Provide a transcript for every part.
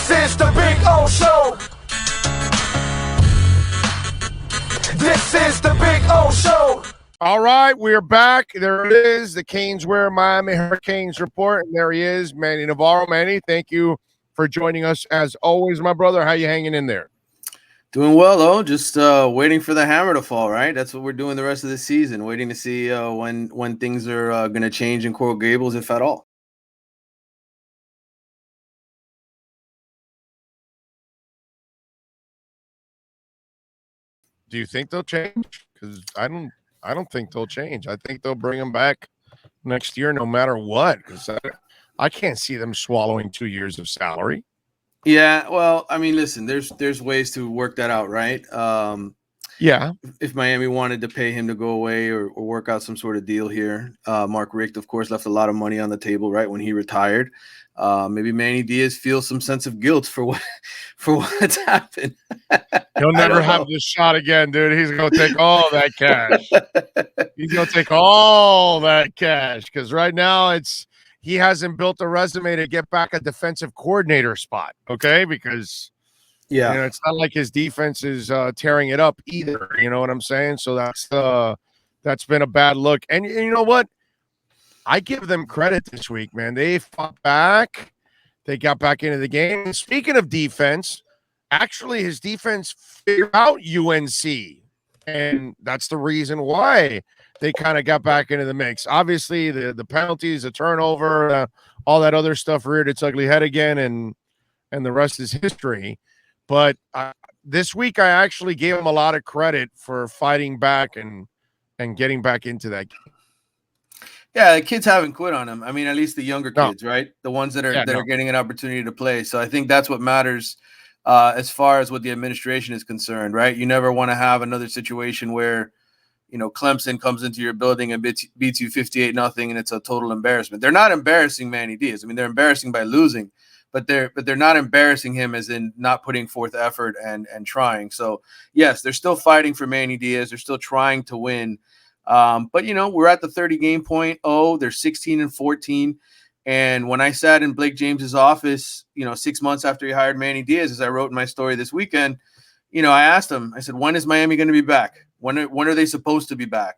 This is the Big O Show. This is the Big O Show. All right, we're back. There it is, the Canes Wear Miami Hurricanes report. And there he is, Manny Navarro. Manny, thank you for joining us as always, my brother. How you hanging in there? Doing well, just waiting for the hammer to fall, right? That's what we're doing the rest of the season, waiting to see when things are going to change in Coral Gables, if at all. Do you think they'll change? Because I don't think they'll change. I think they'll bring them back next year no matter what, because I can't see them swallowing 2 years of salary. Yeah, well, I mean, listen, there's ways to work that out, right? Yeah. If Miami wanted to pay him to go away or work out some sort of deal here, Mark Richt, of course, left a lot of money on the table, right, when he retired. Maybe Manny Diaz feels some sense of guilt for what's happened. He'll never have this shot again, dude. He's going to take all that cash. He's going to take all that cash because right now he hasn't built a resume to get back a defensive coordinator spot, okay? Because it's not like his defense is tearing it up either. You know what I'm saying? So that's been a bad look. And you know what? I give them credit this week, man. They fought back. They got back into the game. And speaking of defense, actually his defense figured out UNC. And that's the reason why they kind of got back into the mix. Obviously, the penalties, the turnover, all that other stuff reared its ugly head again, and the rest is history. But this week, I actually gave them a lot of credit for fighting back and getting back into that game. Yeah, the kids haven't quit on him. I mean, at least the younger kids, right? The ones that are getting an opportunity to play. So I think that's what matters as far as what the administration is concerned, right? You never want to have another situation where, Clemson comes into your building and beats you 58-0, and it's a total embarrassment. They're not embarrassing Manny Diaz. I mean, they're embarrassing by losing, but they're not embarrassing him as in not putting forth effort and trying. So yes, they're still fighting for Manny Diaz. They're still trying to win. But we're at the 30-game point. They're 16-14. And when I sat in Blake James's office, 6 months after he hired Manny Diaz, as I wrote in my story this weekend, I asked him, I said, when is Miami going to be back? When are they supposed to be back?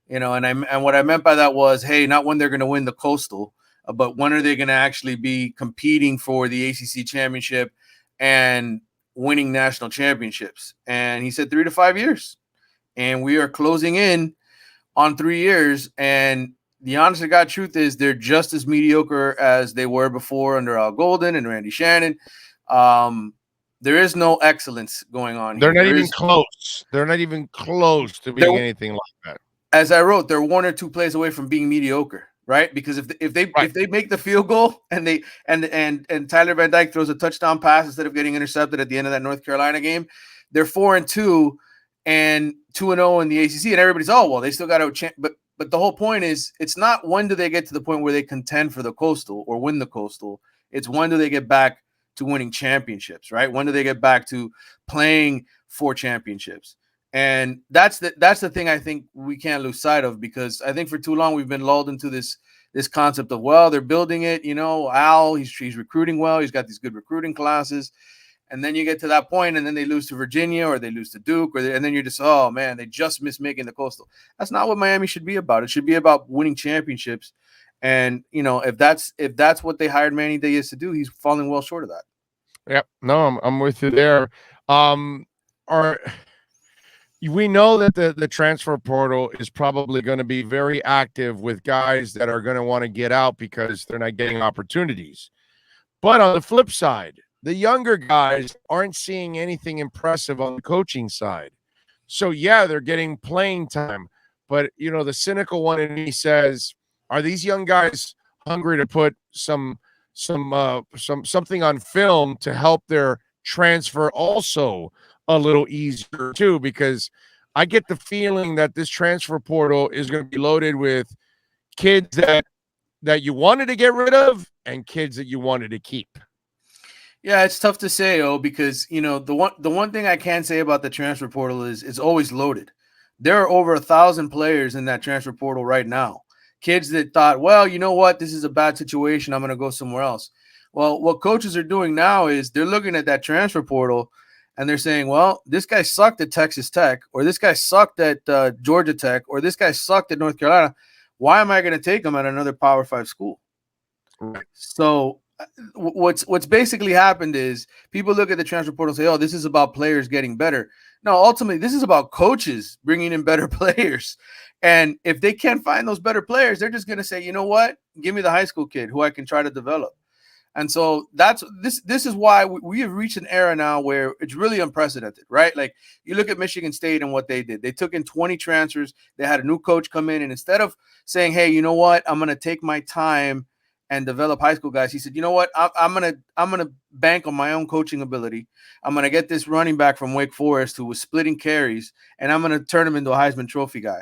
And what I meant by that was, hey, not when they're going to win the Coastal, but when are they going to actually be competing for the ACC championship and winning national championships? And he said 3 to 5 years. And we are closing in on 3 years. And the honest to God truth is they're just as mediocre as they were before under Al Golden and Randy Shannon. There is no excellence going on here. They're not even close. They're not even close to being anything like that. As I wrote, they're 1 or 2 plays away from being mediocre, right? Because if they make the field goal and Tyler Van Dyke throws a touchdown pass instead of getting intercepted at the end of that North Carolina game, they're 4-2 and 2-0 in the ACC, and everybody's they still got to. But the whole point is, it's not when do they get to the point where they contend for the Coastal or win the Coastal. It's when do they get back to winning championships, right? When do they get back to playing for championships? And that's the thing I think we can't lose sight of, because I think for too long we've been lulled into this concept of, they're building it. Al, he's recruiting well. He's got these good recruiting classes. And then you get to that point, and then they lose to Virginia or they lose to Duke, and then you're just, oh, man, they just missed making the Coastal. That's not what Miami should be about. It should be about winning championships. And, if that's what they hired Manny Diaz to do, he's falling well short of that. Yep. No, I'm with you there. We know that the transfer portal is probably going to be very active with guys that are going to want to get out because they're not getting opportunities. But on the flip side, the younger guys aren't seeing anything impressive on the coaching side. So, yeah, they're getting playing time. But, the cynical one in me says, are these young guys hungry to put something on film to help their transfer also a little easier too? Because I get the feeling that this transfer portal is going to be loaded with kids that you wanted to get rid of and kids that you wanted to keep. Yeah, it's tough to say, because the one thing I can say about the transfer portal is it's always loaded. There are over 1,000 players in that transfer portal right now. Kids that thought, well, you know what, this is a bad situation, I'm going to go somewhere else. Well, what coaches are doing now is they're looking at that transfer portal and they're saying, well, this guy sucked at Texas Tech, or this guy sucked at Georgia Tech, or this guy sucked at North Carolina. Why am I going to take him at another Power 5 school? Right. So what's basically happened is people look at the transfer portal and say, oh, this is about players getting better. No, ultimately, this is about coaches bringing in better players. And if they can't find those better players, they're just going to say, you know what? Give me the high school kid who I can try to develop. And so this is why we have reached an era now where it's really unprecedented, right? Like you look at Michigan State and what they did. They took in 20 transfers. They had a new coach come in, and instead of saying, hey, you know what? I'm going to take my time and develop high school guys, he said, you know what? I'm gonna bank on my own coaching ability. I'm gonna get this running back from Wake Forest who was splitting carries, and I'm gonna turn him into a Heisman Trophy guy.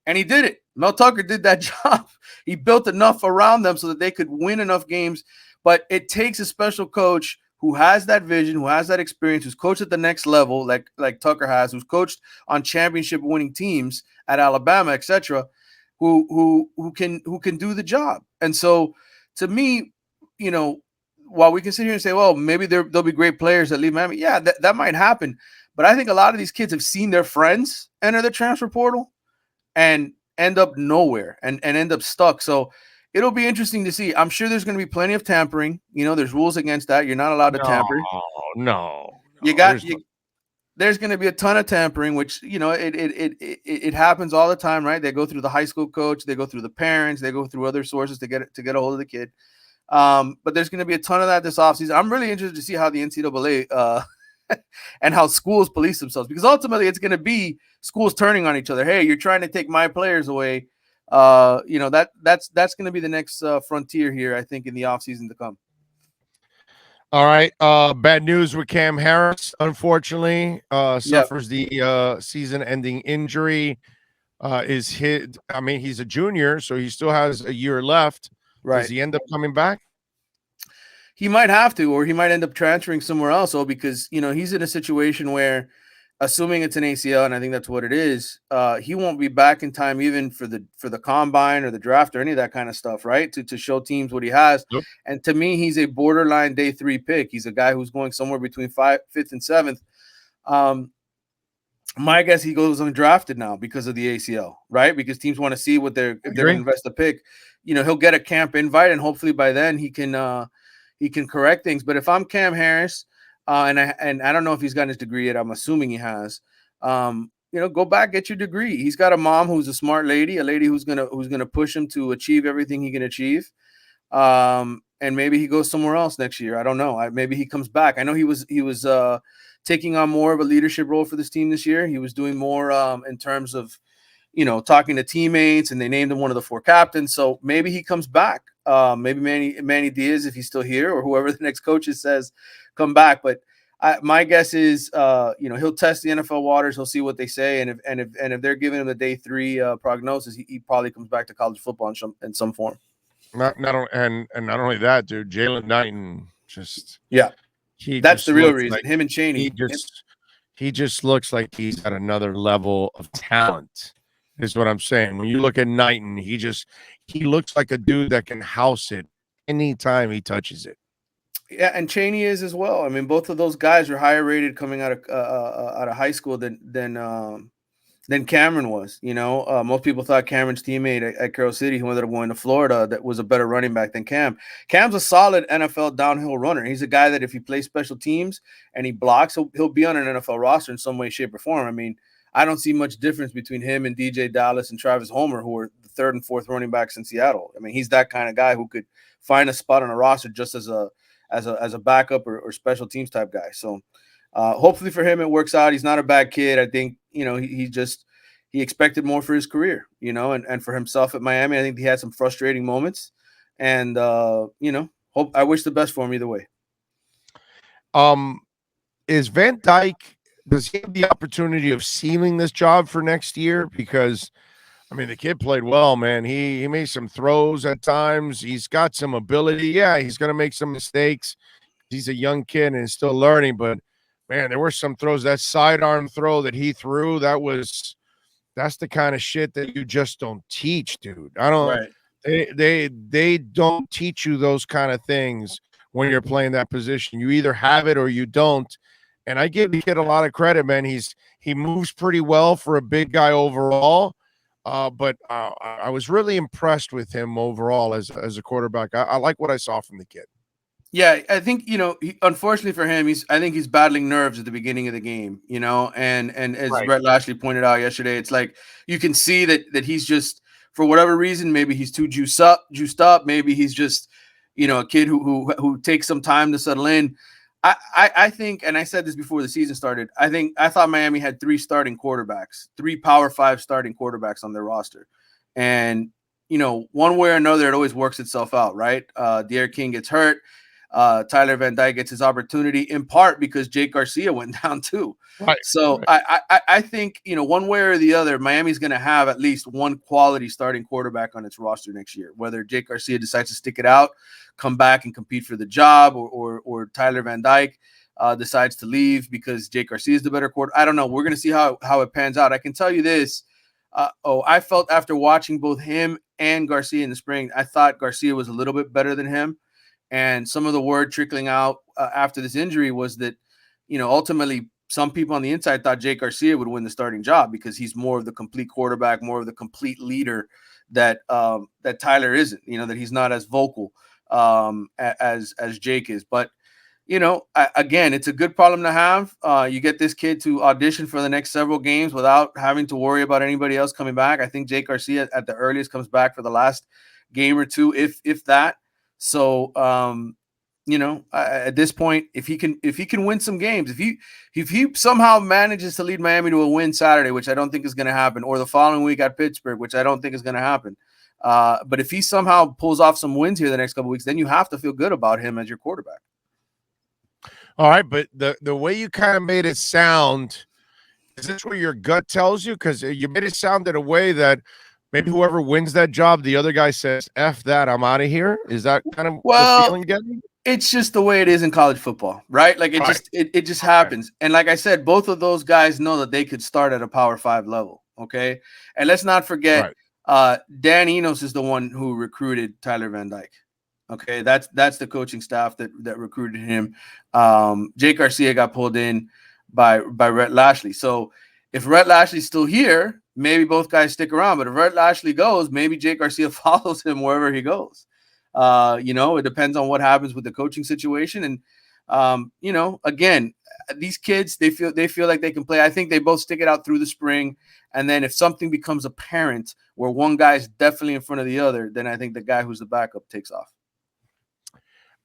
And he did it. Mel Tucker did that job. He built enough around them so that they could win enough games. But it takes a special coach who has that vision, who has that experience, who's coached at the next level, like Tucker has, who's coached on championship winning teams at Alabama, etc., who can do the job. And so to me, you know, while we can sit here and say, well, maybe there'll be great players that leave Miami. Yeah, that might happen. But I think a lot of these kids have seen their friends enter the transfer portal and end up nowhere and end up stuck. So it'll be interesting to see. I'm sure there's going to be plenty of tampering. You know, there's rules against that. You're not allowed to tamper. No. There's going to be a ton of tampering, which, you know, it happens all the time, right? They go through the high school coach, they go through the parents, they go through other sources to get a hold of the kid. But there's going to be a ton of that this offseason. I'm really interested to see how the NCAA and how schools police themselves, because ultimately it's going to be schools turning on each other. Hey, you're trying to take my players away. You know, that's going to be the next frontier here, I think, in the offseason to come. All right. Bad news with Cam Harris, unfortunately, suffers the season-ending injury. He's a junior, so he still has a year left. Right. Does he end up coming back? He might have to, or he might end up transferring somewhere else. So because, you know, he's in a situation where, assuming it's an ACL, and I think that's what it is, he won't be back in time even for the combine or the draft or any of that kind of stuff, right? To show teams what he has. Yep. And to me, he's a borderline day 3 pick. He's a guy who's going somewhere between 5th and 7th. My guess, he goes undrafted now because of the ACL, right? Because teams want to see if they're going to invest a pick. You know, he'll get a camp invite, and hopefully by then he can correct things. But if I'm Cam Harris, and I don't know if he's gotten his degree yet, I'm assuming he has. You know, go back, get your degree. He's got a mom who's a smart lady, a lady who's gonna push him to achieve everything he can achieve. And maybe he goes somewhere else next year. I don't know. Maybe he comes back. I know he was taking on more of a leadership role for this team this year. He was doing more in terms of, you know, talking to teammates, and they named him one of the 4 captains. So maybe he comes back. Maybe Manny Diaz, if he's still here, or whoever the next coach says, come back. But my guess is, you know, he'll test the NFL waters. He'll see what they say, and if they're giving him the day 3 prognosis, he probably comes back to college football in some form. Not only that, dude. Jalen Knighton that's the real reason. Like, him and Chaney. He just looks like he's at another level of talent. Is what I'm saying. When you look at Knighton, he looks like a dude that can house it anytime he touches it. Yeah, and Chaney is as well. I mean, both of those guys are higher rated coming out of high school than Cameron was. You know, most people thought Cameron's teammate at Carroll City, who ended up going to Florida, that was a better running back than Cam. Cam's a solid NFL downhill runner. He's a guy that if he plays special teams and he blocks, he'll be on an NFL roster in some way, shape, or form. I mean, I don't see much difference between him and DJ Dallas and Travis Homer, who are the 3rd and 4th running backs in Seattle. I mean, he's that kind of guy who could find a spot on a roster just as a backup or special teams type guy. So hopefully for him, it works out. He's not a bad kid. I think, you know, he expected more for his career, you know, and for himself at Miami. I think he had some frustrating moments, and, you know, I wish the best for him either way. Is Van Dyke, does he have the opportunity of sealing this job for next year? Because, I mean, the kid played well, man. He made some throws at times. He's got some ability. Yeah, he's going to make some mistakes. He's a young kid and still learning. But, man, there were some throws. That sidearm throw that he threw, that's the kind of shit that you just don't teach, dude. I don't. Right. They don't teach you those kind of things when you're playing that position. You either have it or you don't. And I give the kid a lot of credit, man. He moves pretty well for a big guy overall. But I was really impressed with him overall as a quarterback. I like what I saw from the kid. Yeah, I think, unfortunately for him, I think he's battling nerves at the beginning of the game, and as Right. Brett Lashley pointed out yesterday, it's like you can see that he's just, for whatever reason, maybe he's too juiced up, maybe he's just, a kid who takes some time to settle in. I think, and I said this before the season started, I thought Miami had 3 Power 5 starting quarterbacks on their roster. And, one way or another, it always works itself out, right? De'Aaron King gets hurt. Tyler Van Dyke gets his opportunity in part because Jake Garcia went down too. Right. So right. I think, one way or the other, Miami's going to have at least one quality starting quarterback on its roster next year. Whether Jake Garcia decides to stick it out, come back and compete for the job, or Tyler Van Dyke decides to leave because Jake Garcia is the better quarterback. I don't know. We're going to see how it pans out. I can tell you this. I felt after watching both him and Garcia in the spring, I thought Garcia was a little bit better than him. And some of the word trickling out after this injury was that, ultimately some people on the inside thought Jake Garcia would win the starting job because he's more of the complete quarterback, more of the complete leader that Tyler isn't, that he's not as vocal as Jake is. But, again, it's a good problem to have. You get this kid to audition for the next several games without having to worry about anybody else coming back. I think Jake Garcia at the earliest comes back for the last game or two, if that. So, at this point, if he can win some games, if he somehow manages to lead Miami to a win Saturday, which I don't think is going to happen, or the following week at Pittsburgh, which I don't think is going to happen. But if he somehow pulls off some wins here the next couple of weeks, then you have to feel good about him as your quarterback. All right, but the way you kind of made it sound, is this what your gut tells you? Because you made it sound in a way that maybe whoever wins that job, the other guy says, F that, I'm out of here. Is that kind of the feeling getting? It's just the way it is in college football, right? Like it just happens. And like I said, both of those guys know that they could start at a Power 5 level. Okay. And let's not forget, Dan Enos is the one who recruited Tyler Van Dyke. Okay. That's the coaching staff that recruited him. Jake Garcia got pulled in by Rhett Lashley. So if Rhett Lashley's still here, maybe both guys stick around. But if Rhett Lashley goes, maybe Jake Garcia follows him wherever he goes. It depends on what happens with the coaching situation. And, again, these kids, they feel like they can play. I think they both stick it out through the spring. And then if something becomes apparent where one guy is definitely in front of the other, then I think the guy who's the backup takes off.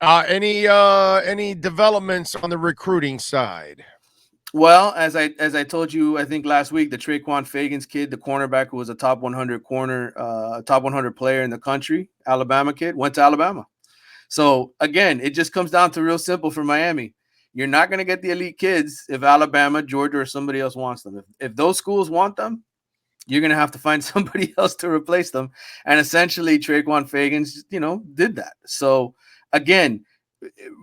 Any developments on the recruiting side? Well, as I told you, I think last week, the Traquan Fagans kid, the cornerback who was a top 100 top 100 player in the country, Alabama kid, went to Alabama. So again, it just comes down to real simple for Miami. You're not going to get the elite kids if Alabama, Georgia, or somebody else wants them. If those schools want them, you're going to have to find somebody else to replace them. And essentially, Traquan Fagans, did that. So again,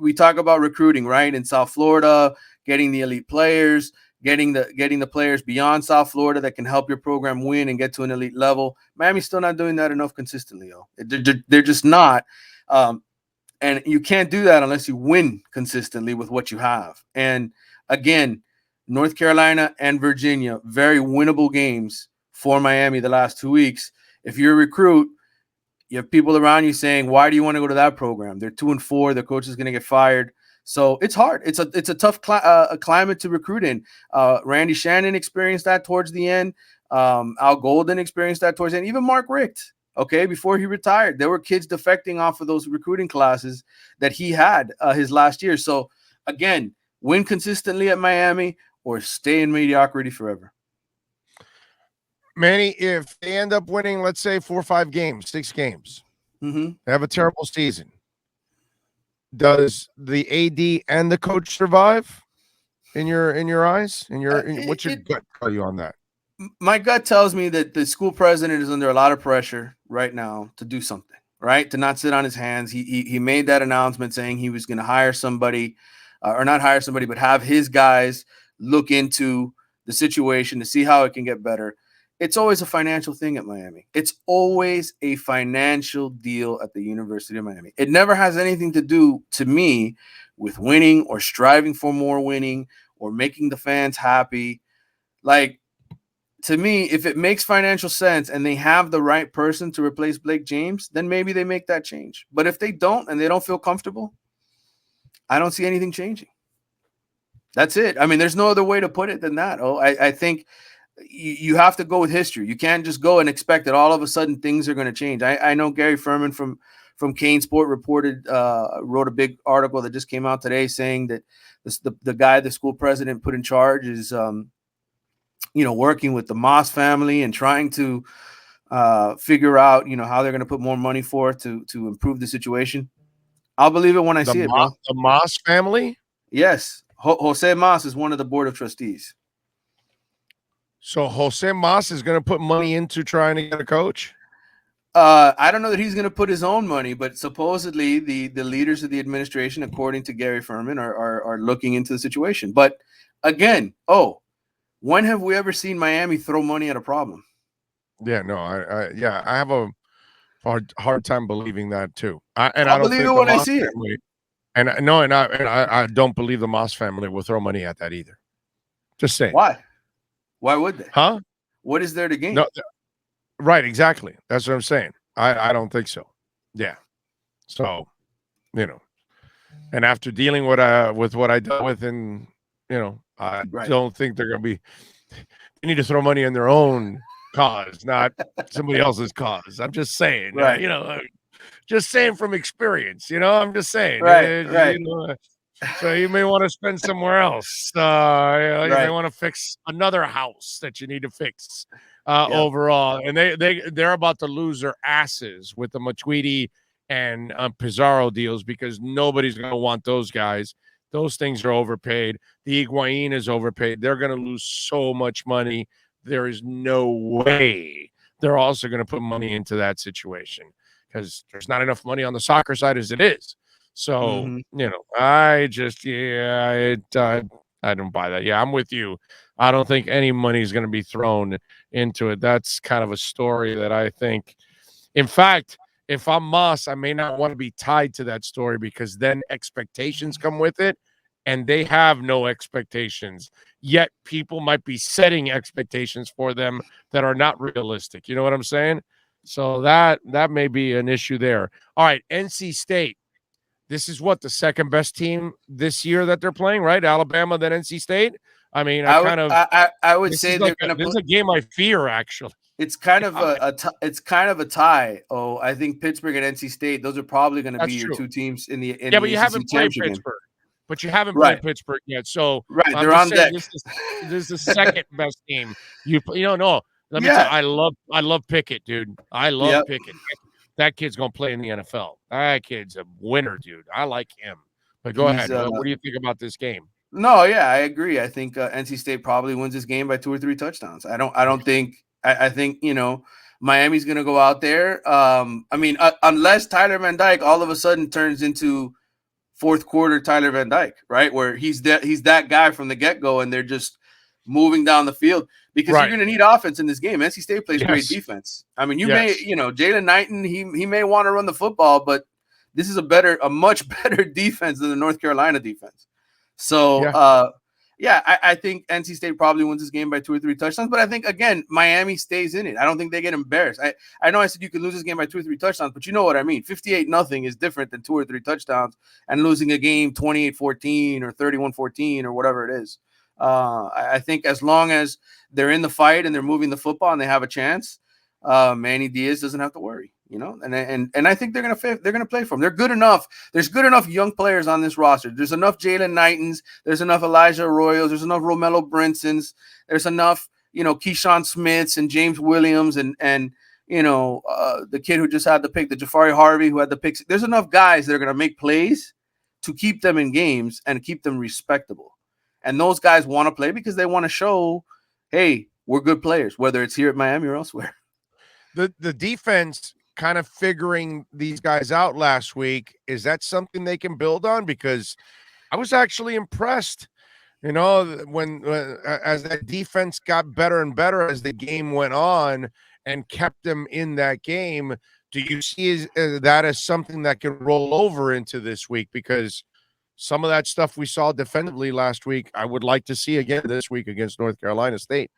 we talk about recruiting, right? In South Florida, getting the elite players, getting the players beyond South Florida that can help your program win and get to an elite level. Miami's still not doing that enough consistently, yo. They're just not. And you can't do that unless you win consistently with what you have. And again, North Carolina and Virginia, very winnable games for Miami the last 2 weeks. If you're a recruit, you have people around you saying, why do you want to go to that program? They're 2-4. Their coach is going to get fired. So it's hard. It's a tough climate to recruit in. Randy Shannon experienced that towards the end. Al Golden experienced that towards the end. Even Mark Richt, okay, before he retired, there were kids defecting off of those recruiting classes that he had his last year. So again, win consistently at Miami or stay in mediocrity forever. Manny, if they end up winning, let's say 4 or 5 games, 6 games, they have a terrible season. Does the AD and the coach survive in your eyes? What's your gut tell you on that? My gut tells me that the school president is under a lot of pressure right now to do something, right? To not sit on his hands. He made that announcement saying he was going to hire somebody, or not hire somebody, but have his guys look into the situation to see how it can get better. it's always a financial thing at Miami. It's always a financial deal at the University of Miami. It never has anything to do, to me, with winning or striving for more winning or making the fans happy. Like, to me, if it makes financial sense and they have the right person to replace Blake James, then maybe they make that change. But if they don't and they don't feel comfortable, I don't see anything changing. That's it. I mean, there's no other way to put it than that. I think you have to go with history. You can't just go and expect that all of a sudden things are going to change. I know Gary Furman from Kane Sport wrote a big article that just came out today saying that the guy the school president put in charge is working with the Moss family and trying to figure out how they're going to put more money forth to improve the situation. I'll believe it when I see it, bro. The Moss family? Yes. Jose Moss is one of the board of trustees. So Jose Moss is going to put money into trying to get a coach? I don't know that he's going to put his own money, but supposedly the leaders of the administration, according to Gary Furman, are looking into the situation. But again, when have we ever seen Miami throw money at a problem? Yeah, no, I have a hard time believing that too. I don't believe it when I see it. And I don't believe the Moss family will throw money at that either. Just saying. Why? Why would they? Huh? What is there to gain? No, right, exactly. That's what I'm saying. I don't think so. Yeah. So, and after dealing with what I dealt with, and I don't think they're going to be. They need to throw money in their own cause, not somebody else's cause. I'm just saying. Right. Just saying from experience. I'm just saying. Right. So you may want to spend somewhere else. You may want to fix another house that you need to fix overall. And they're about to lose their asses with the Matuidi and Pizarro deals because nobody's going to want those guys. Those things are overpaid. The Higuain is overpaid. They're going to lose so much money. There is no way they're also going to put money into that situation because there's not enough money on the soccer side as it is. So, I just, I don't buy that. Yeah, I'm with you. I don't think any money is going to be thrown into it. That's kind of a story that I think, in fact, if I'm Moss, I may not want to be tied to that story because then expectations come with it and they have no expectations. Yet people might be setting expectations for them that are not realistic. You know what I'm saying? So that may be an issue there. All right, NC State. This is the second best team this year that they're playing, right? Alabama, then NC State. I mean, I would say they're going to. This is a game I fear, actually. It's kind of a tie. I think Pittsburgh and NC State. Those are probably going to be your two teams in the. But you haven't played Pittsburgh. But you haven't played Pittsburgh yet, so they're on deck. This is the second best team. No. Let me tell you, I love Pickett, dude. I love Pickett. That kid's going to play in the NFL. That kid's a winner, dude. I like him. But go ahead. What do you think about this game? No, yeah, I agree. I think NC State probably wins this game by 2 or 3 touchdowns. I think Miami's going to go out there. Unless Tyler Van Dyke all of a sudden turns into fourth quarter Tyler Van Dyke, right? Where he's that guy from the get-go and they're just moving down the field because you're going to need offense in this game. NC State plays great defense. I mean, Jalen Knighton, he may want to run the football, but this is a much better defense than the North Carolina defense. So, I think NC State probably wins this game by 2 or 3 touchdowns, but I think, again, Miami stays in it. I don't think they get embarrassed. I know I said you could lose this game by 2 or 3 touchdowns, but you know what I mean. 58-0 is different than 2 or 3 touchdowns and losing a game 28-14 or 31-14 or whatever it is. I think as long as they're in the fight and they're moving the football and they have a chance, Manny Diaz doesn't have to worry, and I think they're gonna play for him. They're good enough. There's good enough young players on this roster. There's enough Jalen Knightons. There's enough Elijah Arroyos. There's enough Romello Brinsons. There's enough, Keyshawn Smiths and James Williams and the kid who just had the pick, the Jafari Harvey who had the picks. There's enough guys that are gonna make plays to keep them in games and keep them respectable. And those guys want to play because they want to show, hey, we're good players, whether it's here at Miami or elsewhere. The defense kind of figuring these guys out last week, is that something they can build on? Because I was actually impressed You know, when as that defense got better and better as the game went on and kept them in that game, do you see that as something that can roll over into this week? Because some of that stuff we saw defensively last week, I would like to see again this week against North Carolina State.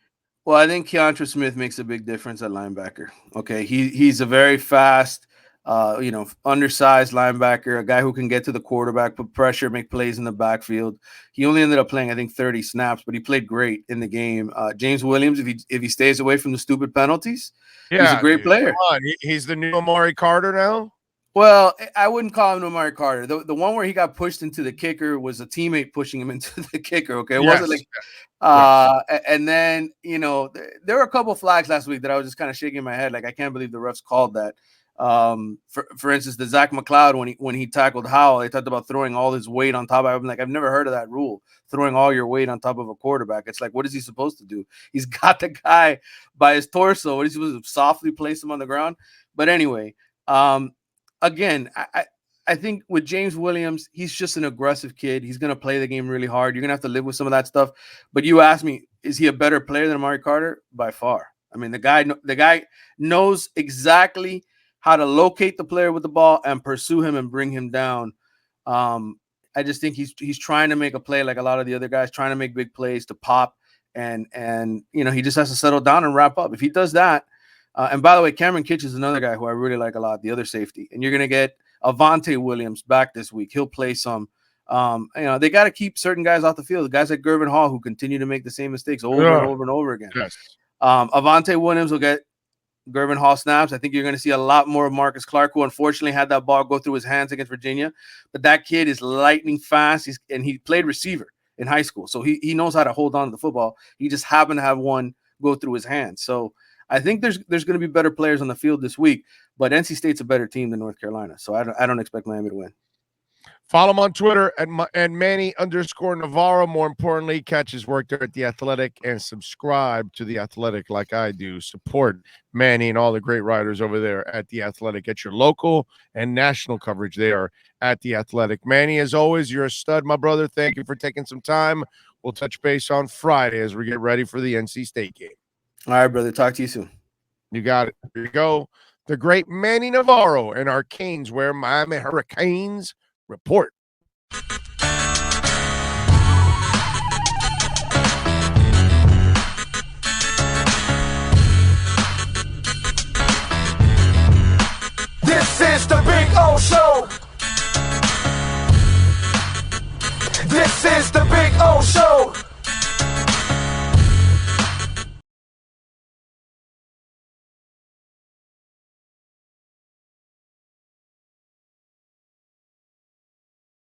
Well, I think Keontra Smith makes a big difference at linebacker. Okay, he's a very fast, undersized linebacker, a guy who can get to the quarterback, put pressure, make plays in the backfield. He only ended up playing, I think, 30 snaps, but he played great in the game. James Williams, if he stays away from the stupid penalties, he's a great player. Come on. He's the new Amari Carter now. Well, I wouldn't call him Amari Carter. The one where he got pushed into the kicker was a teammate pushing him into the kicker. Okay, it wasn't like. And then there were a couple flags last week that I was just kind of shaking my head, like I can't believe the refs called that. For instance, the Zach McLeod when he tackled Howell, they talked about throwing all his weight on top of him. Like, I've never heard of that rule, throwing all your weight on top of a quarterback. It's like, what is he supposed to do? He's got the guy by his torso. What is he supposed to softly place him on the ground? But anyway, again, I think with James Williams, he's just an aggressive kid. He's going to play the game really hard. You're going to have to live with some of that stuff. But you ask me, is he a better player than Amari Carter? By far. I mean, the guy knows exactly how to locate the player with the ball and pursue him and bring him down. I just think he's trying to make a play like a lot of the other guys, trying to make big plays to pop. And he just has to settle down and wrap up. If he does that, and by the way, Cameron Kitch is another guy who I really like a lot, the other safety. And you're going to get Avante Williams back this week. He'll play some. They got to keep certain guys off the field. Guys like Gervin Hall who continue to make the same mistakes over and over and over again. Yes. Avante Williams will get Gervin Hall snaps. I think you're going to see a lot more of Marcus Clark, who unfortunately had that ball go through his hands against Virginia. But that kid is lightning fast. And he played receiver in high school. So he knows how to hold on to the football. He just happened to have one go through his hands. So I think there's going to be better players on the field this week, but NC State's a better team than North Carolina. So I don't expect Miami to win. Follow him on Twitter and Manny_Navarro. More importantly, catch his work there at The Athletic and subscribe to The Athletic like I do. Support Manny and all the great writers over there at The Athletic. Get your local and national coverage there at The Athletic. Manny, as always, you're a stud, my brother. Thank you for taking some time. We'll touch base on Friday as we get ready for the NC State game. All right, brother. Talk to you soon. You got it. Here you go. The great Manny Navarro and our Canes, where Miami Hurricanes report.